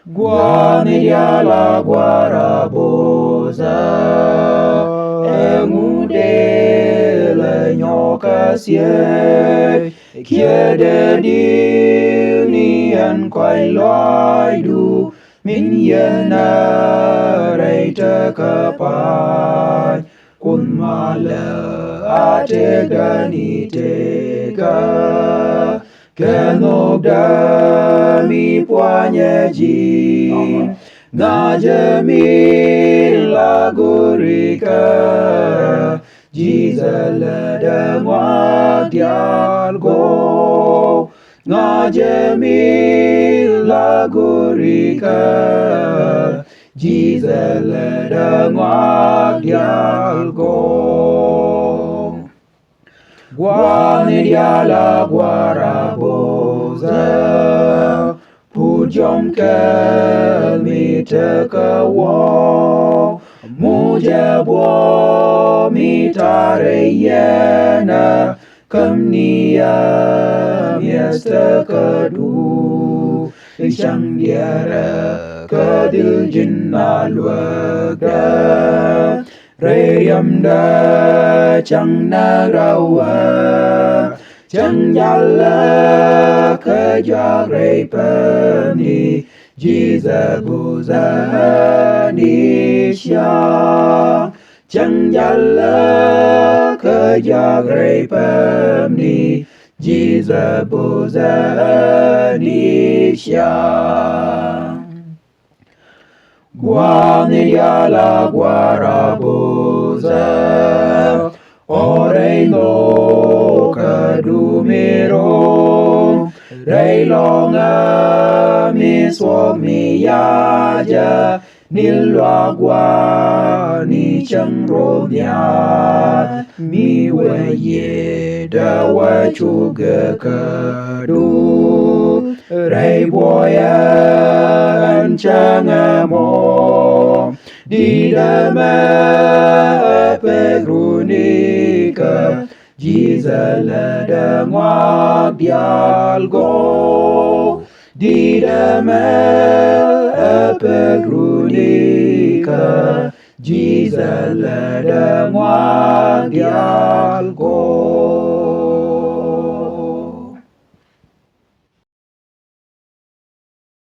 Guanedia la guarabosa Emude le nyokasie Kiede ni en quai loai du Min yena reite kapai Kun male ate ganiteka Kenog dami puanya jin Najemi lagurika Jizala dangwa dialgo Najemi lagurika Jizala dangwa dialgo Guanedia la guarabosa Pujom kelmi tekawo Mujabwa mitareyena Kamnia miesta kadu Isyang diara kadil jinna luagda Rayam da chang narawa Chang yalla kajak raypani Jiza buza nisya Chang yalla kajak raypani Jiza buza nisya Guanedia la guarabosa Oreno kadumero Railonga miswami yaja Nilwagwa ni changromya Miweye dawa chuga kadu Raiboya ancangamo Di dama pegrunika Jizala dangwa dialgo Di dama pegrunika Jizala dangwa dialgo